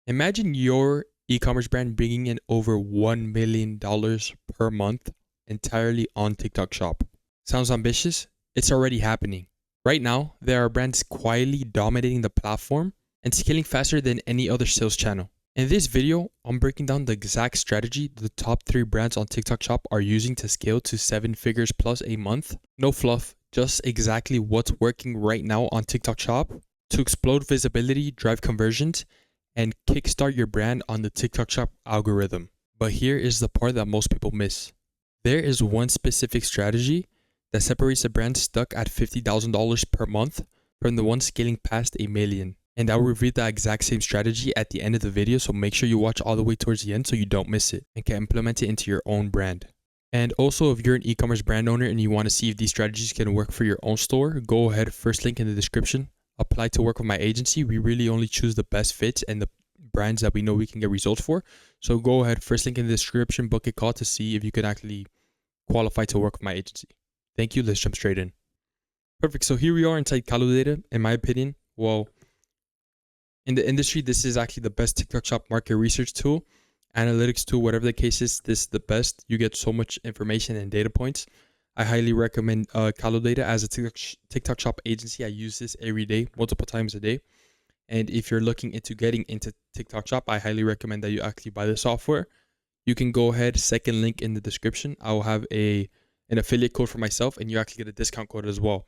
Imagine your e-commerce brand bringing in over $1 million per month entirely on TikTok Shop. Sounds ambitious? It's already happening. Right now, there are brands quietly dominating the platform and scaling faster than any other sales channel. In this video, I'm breaking down the exact strategy the top 3 brands on TikTok Shop are using to scale to 7 figures plus a month. No fluff, just exactly what's working right now on TikTok Shop to explode visibility, drive conversions, and kickstart your brand on the TikTok Shop algorithm. But here is the part that most people miss. There is one specific strategy that separates a brand stuck at $50,000 per month from the one scaling past $1 million. And I'll reveal the exact same strategy at the end of the video, so make sure you watch all the way towards the end so you don't miss it and can implement it into your own brand. And also, if you're an e-commerce brand owner and you want to see if these strategies can work for your own store, go ahead, first link in the description. Apply to work with my agency. We really only choose the best fits and the brands that we know we can get results for. So go ahead, first link in the description, book a call to see if you could actually qualify to work with my agency. Thank you. Let's jump straight in. Perfect. So here we are inside Data. In my opinion, well, in the industry, this is actually the best TikTok Shop market research tool, analytics tool, whatever the case is. This is the best. You get so much information and data points. I highly recommend Data as a TikTok Shop agency. I use this every day, multiple times a day. And if you're looking into getting into TikTok Shop, I highly recommend that you actually buy the software. You can go ahead, second link in the description. I will have an affiliate code for myself, and you actually get a discount code as well.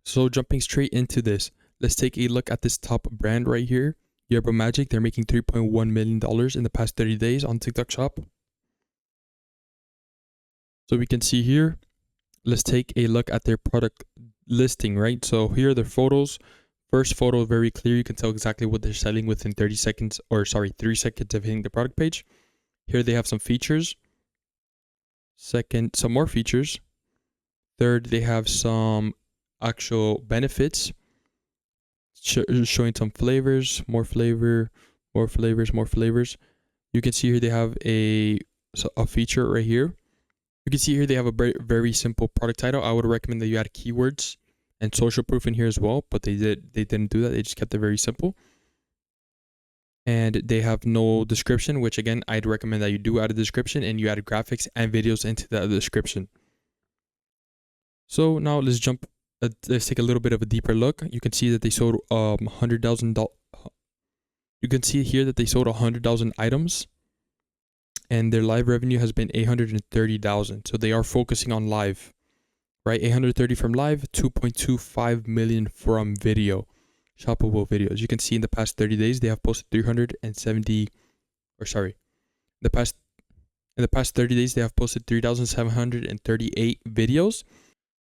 So jumping straight into this, let's take a look at this top brand right here. Yerba Magic. They're making $3.1 million in the past 30 days on TikTok Shop. So we can see here, let's take a look at their product listing, right? So here are their photos. First photo, very clear. You can tell exactly what they're selling within 3 seconds of hitting the product page. Here they have some features. Second, some more features. Third, they have some actual benefits, showing some flavors, more flavors. You can see here they have a feature right here. You can see here they have a very simple product title. I would recommend that you add keywords and social proof in here as well, but they didn't do that. They just kept it very simple. And they have no description, which again, I'd recommend that you do add a description and you add graphics and videos into the description. So now let's take a little bit of a deeper look. You can see that they sold $100,000. You can see here that they sold 100,000 items, and their live revenue has been 830,000. So they are focusing on live, right? 830 from live, 2.25 million from video, shoppable videos. You can see in the past 30 days they have posted in the past 30 days they have posted 3,738 videos.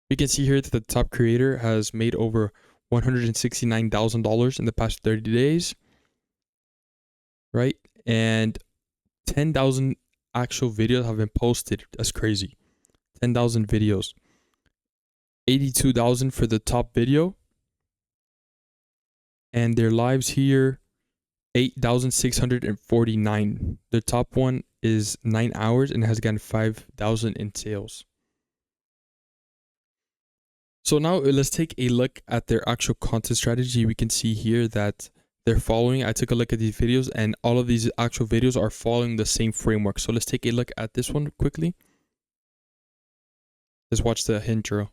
You can see here that the top creator has made over $169,000 in the past 30 days, right? And 10,000 actual videos have been posted. That's crazy. 10,000 videos. 82,000 for the top video. And their lives here, 8,649. The top one is 9 hours and has gotten 5,000 in sales. So now let's take a look at their actual content strategy. We can see here that they're following. I took a look at these videos and all of these actual videos are following the same framework. So let's take a look at this one quickly. Let's watch the intro.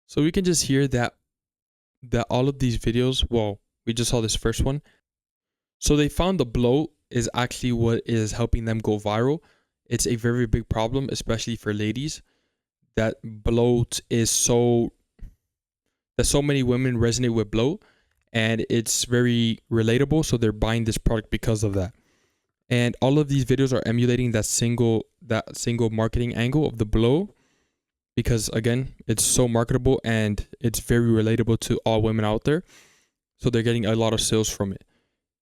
So we can just hear that all of these videos, well, we just saw this first one. So they found the bloat is actually what is helping them go viral. It's a very big problem, especially for ladies, that bloat is so many women resonate with bloat and it's very relatable. So they're buying this product because of that. And all of these videos are emulating that single marketing angle of the bloat, because again, it's so marketable and it's very relatable to all women out there. So they're getting a lot of sales from it.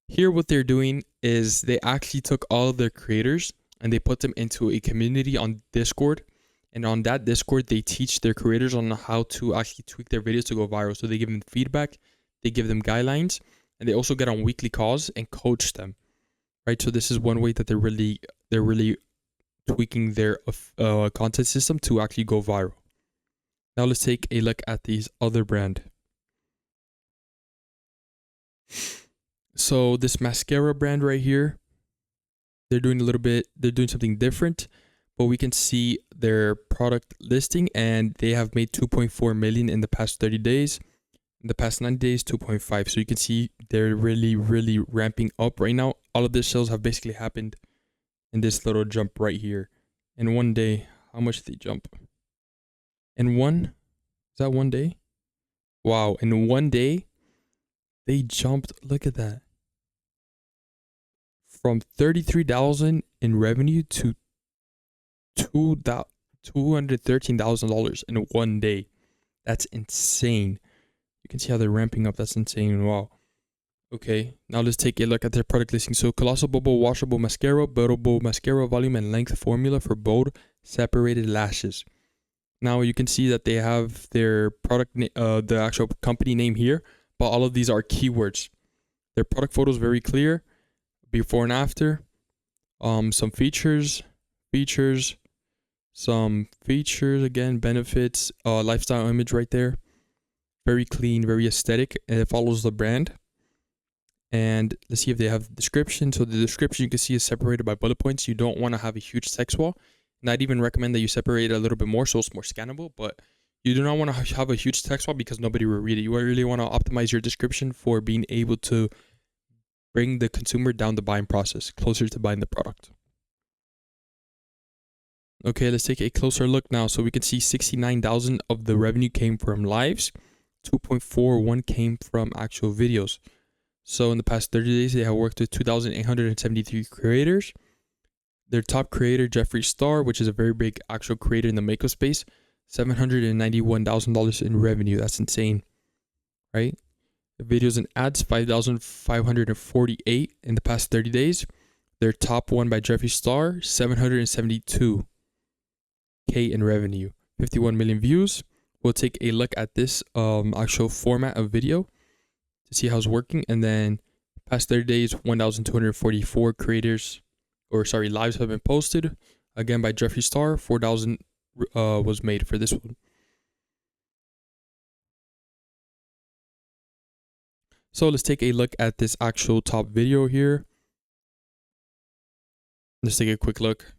Here, what they're doing is they actually took all of their creators and they put them into a community on Discord, And on that Discord, they teach their creators on how to actually tweak their videos to go viral. So they give them feedback, they give them guidelines, and they also get on weekly calls and coach them, right? So this is one way that they're really tweaking their content system to actually go viral. Now let's take a look at these other brand. So this mascara brand right here, they're doing something different, but we can see their product listing and they have made 2.4 million in the past 30 days. In the past 90 days, 2.5. So you can see they're really, really ramping up right now. All of their sales have basically happened in this little jump right here. In one day, how much did they jump? Is that one day? Wow, in one day, they jumped, look at that. From 33,000 in revenue to $213,000 in one day. That's insane. You can see how they're ramping up. That's insane. Wow. Okay, now let's take a look at their product listing. So Colossal Bubble Washable Mascara, Buildable Mascara Volume and Length Formula for bold separated lashes. Now you can see that they have their product, the actual company name here, but all of these are keywords. Their product photo is very clear, before and after. Some features, again, benefits, lifestyle image right there. Very clean, very aesthetic, and it follows the brand. And let's see if they have the description. So the description you can see is separated by bullet points. You don't want to have a huge text wall. And I'd even recommend that you separate it a little bit more so it's more scannable, but you do not want to have a huge text wall because nobody will read it. You really want to optimize your description for being able to bring the consumer down the buying process, closer to buying the product. Okay, let's take a closer look now. So we can see 69,000 of the revenue came from lives, 2.41 came from actual videos. So in the past 30 days, they have worked with 2,873 creators. Their top creator, Jeffree Star, which is a very big actual creator in the makeup space, $791,000 in revenue. That's insane, right? The videos and ads, 5,548 in the past 30 days. Their top one by Jeffree Star, 772K in revenue, 51 million views. We'll take a look at this actual format of video to see how it's working. And then past 30 days, 1,244 lives have been posted. Again, by Jeffree Star, 4,000 was made for this one. So let's take a look at this actual top video here. Let's take a quick look.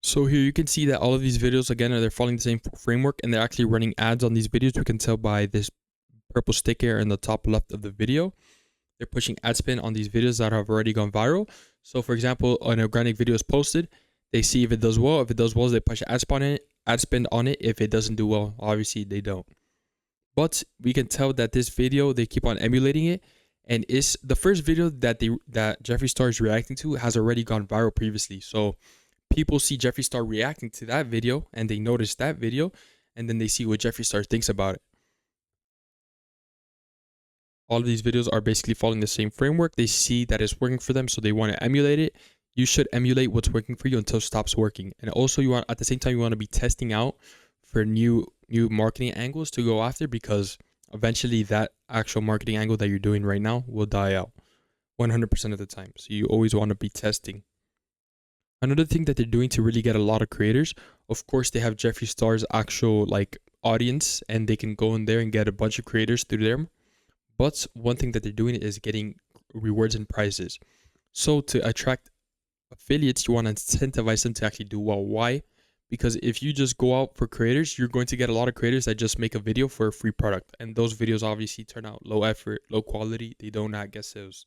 So here you can see that all of these videos, again, they're following the same framework and they're actually running ads on these videos. We can tell by this purple stick here in the top left of the video. They're pushing ad spend on these videos that have already gone viral. So for example, an organic video is posted. They see if it does well. If it does well, they push ad spend on it. If it doesn't do well, obviously they don't. But we can tell that this video, they keep on emulating it. And is the first video that Jeffree Star is reacting to has already gone viral previously. So people see Jeffree Star reacting to that video and they notice that video and then they see what Jeffree Star thinks about it. All of these videos are basically following the same framework. They see that it's working for them, so they want to emulate it. You should emulate what's working for you until it stops working. And also at the same time, you want to be testing out for new marketing angles to go after, because eventually that actual marketing angle that you're doing right now will die out 100% of the time. So you always want to be testing. Another thing that they're doing to really get a lot of creators, of course, they have Jeffree Star's actual audience, and they can go in there and get a bunch of creators through them. But one thing that they're doing is getting rewards and prizes. So to attract affiliates, you want to incentivize them to actually do well. Why? Because if you just go out for creators, you're going to get a lot of creators that just make a video for a free product. And those videos obviously turn out low effort, low quality. They do not get sales.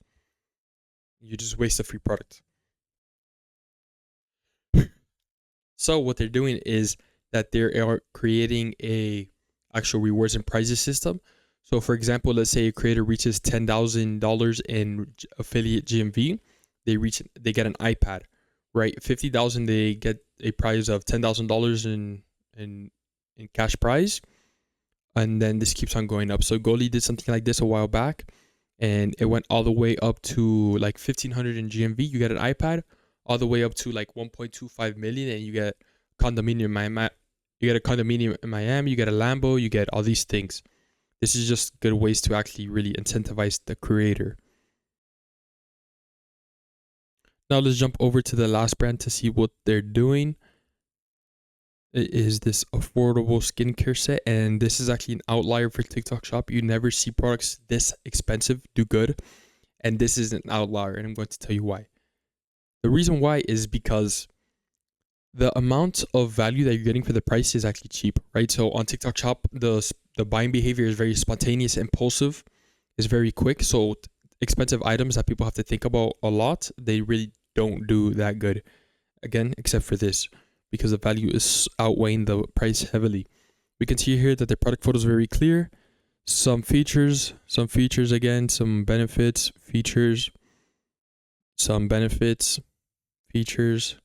You just waste a free product. So what they're doing is that they are creating a actual rewards and prizes system. So for example, let's say a creator reaches $10,000 in affiliate GMV, they get an iPad, right? 50,000 they get a prize of $10,000 in in cash prize, and then this keeps on going up. So Goli did something like this a while back, and it went all the way up to like 1,500 in GMV. You get an iPad, all the way up to like 1.25 million, and you get condominium in Miami. You get a condominium in Miami. You get a Lambo. You get all these things. This is just good ways to actually really incentivize the creator. Now let's jump over to the last brand to see what they're doing. It is this affordable skincare set, and this is actually an outlier for TikTok Shop. You never see products this expensive do good, and this is an outlier, and I'm going to tell you why. The reason why is because the amount of value that you're getting for the price is actually cheap, right? So on TikTok Shop, the buying behavior is very spontaneous, impulsive, is very quick. So expensive items that people have to think about a lot, they really don't do that good. Again, except for this, because the value is outweighing the price heavily. We can see here that the product photo is very clear. Some features again, some benefits, features, some benefits, features,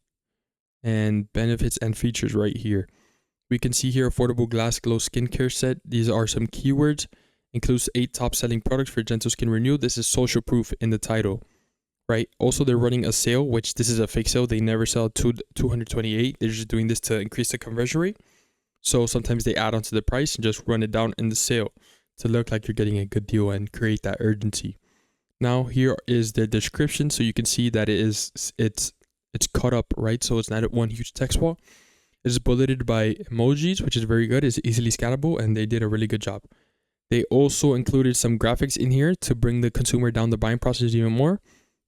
and benefits and features right here. We can see here affordable glass glow skincare set. These are some keywords. Includes 8 top selling products for gentle skin renewal. This is social proof in the title, right? Also, they're running a sale, which this is a fake sale. They never sell 228. They're just doing this to increase the conversion rate. So sometimes they add onto the price and just run it down in the sale to look like you're getting a good deal and create that urgency. Now here is the description, so you can see that it's cut up, right? So it's not one huge text wall. It's bulleted by emojis, which is very good. It's easily scannable, and they did a really good job. They also included some graphics in here to bring the consumer down the buying process even more.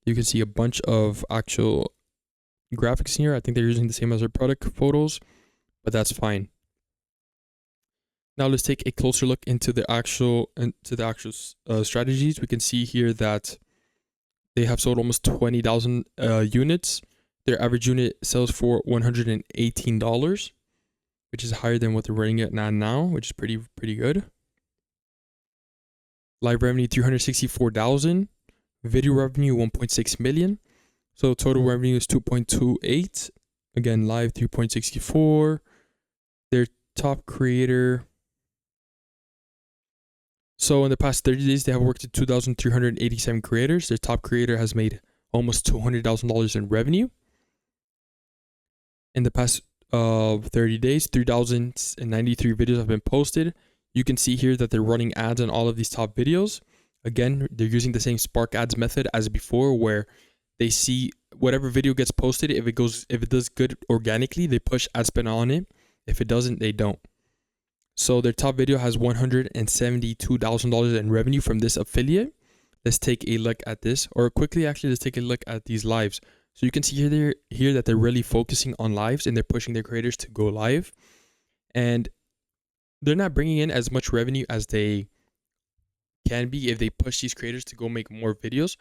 You can see a bunch of actual graphics in here. I think they're using the same as their product photos, but that's fine. Now let's take a closer look into the actual strategies. We can see here that they have sold almost 20,000 units. Their average unit sells for $118, which is higher than what they're running at now, which is pretty good. Live revenue 364,000, video revenue 1.6 million. So total revenue is 2.28. Again, live 3.64. Their top creator. So in the past 30 days, they have worked with 2,387 creators. Their top creator has made almost $200,000 in revenue. In the past 30 days, 3,093 videos have been posted. You can see here that they're running ads on all of these top videos. Again, they're using the same Spark ads method as before, where they see whatever video gets posted. If it does good organically, they push ad spend on it. If it doesn't, they don't. So their top video has $172,000 in revenue from this affiliate. Let's take a look at this, or quickly actually, let's take a look at these lives. So you can see here that they're really focusing on lives, and they're pushing their creators to go live. And they're not bringing in as much revenue as they can be if they push these creators to go make more videos.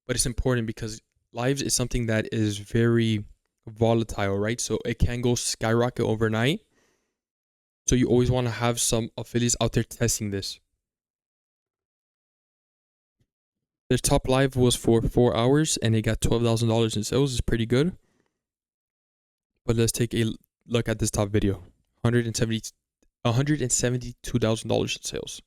But it's important because lives is something that is very volatile, right? So it can go skyrocket overnight. So you always want to have some affiliates out there testing this. Their top live was for 4 hours, and they got $12,000 in sales. It's pretty good. But let's take a look at this top video. $172,000 in sales.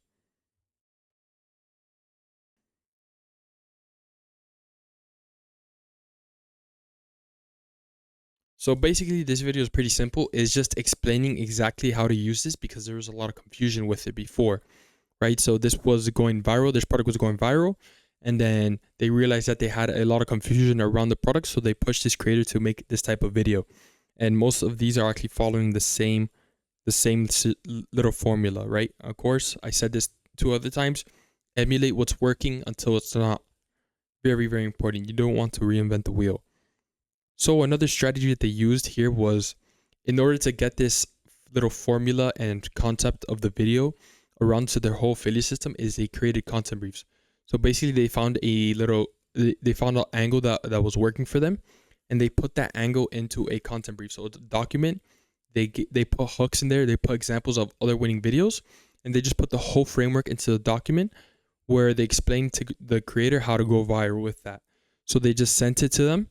So basically, this video is pretty simple. It's just explaining exactly how to use this, because there was a lot of confusion with it before, right? So this was going viral. This product was going viral, and then they realized that they had a lot of confusion around the product, so they pushed this creator to make this type of video. And most of these are actually following the same little formula, right? Of course, I said this 2 other times. Emulate what's working until it's not. Very, very important. You don't want to reinvent the wheel. So another strategy that they used here was, in order to get this little formula and concept of the video around to their whole affiliate system, is they created content briefs. So basically they found an angle that was working for them, and they put that angle into a content brief. So it's a document. They put hooks in there. They put examples of other winning videos, and they just put the whole framework into the document where they explain to the creator how to go viral with that. So they just sent it to them,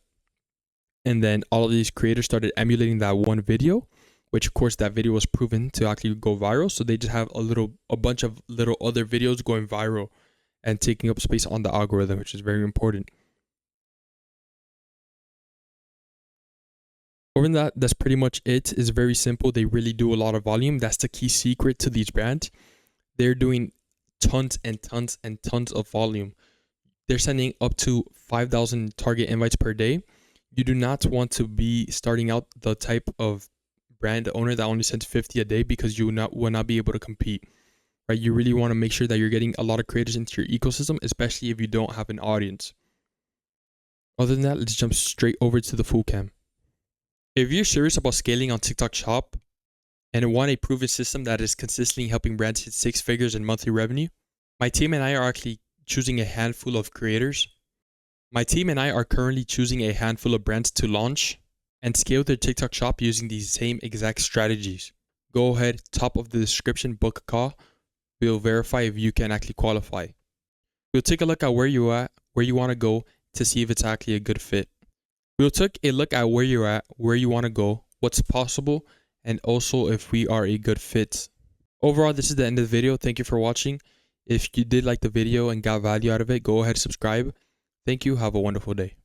and then all of these creators started emulating that one video, which of course that video was proven to actually go viral. So they just have a bunch of little other videos going viral and taking up space on the algorithm, which is very important. Other than that, that's pretty much it. It's very simple. They really do a lot of volume. That's the key secret to these brands. They're doing tons and tons and tons of volume. They're sending up to 5,000 target invites per day. You do not want to be starting out the type of brand owner that only sends 50 a day, because you will not be able to compete, right? You really want to make sure that you're getting a lot of creators into your ecosystem, especially if you don't have an audience. Other than that, let's jump straight over to the full cam. If you're serious about scaling on TikTok Shop and want a proven system that is consistently helping brands hit 6 figures in monthly revenue, my team and I are actually choosing a handful of creators. My team and I are currently choosing a handful of brands to launch and scale their TikTok Shop using these same exact strategies. Go ahead, top of the description, book a call. We'll verify if you can actually qualify. We'll take a look at where you want to go to see if it's actually a good fit. We'll take a look at where you're at, where you want to go, what's possible, and also if we are a good fit. Overall, this is the end of the video. Thank you for watching. If you did like the video and got value out of it, go ahead and subscribe. Thank you. Have a wonderful day.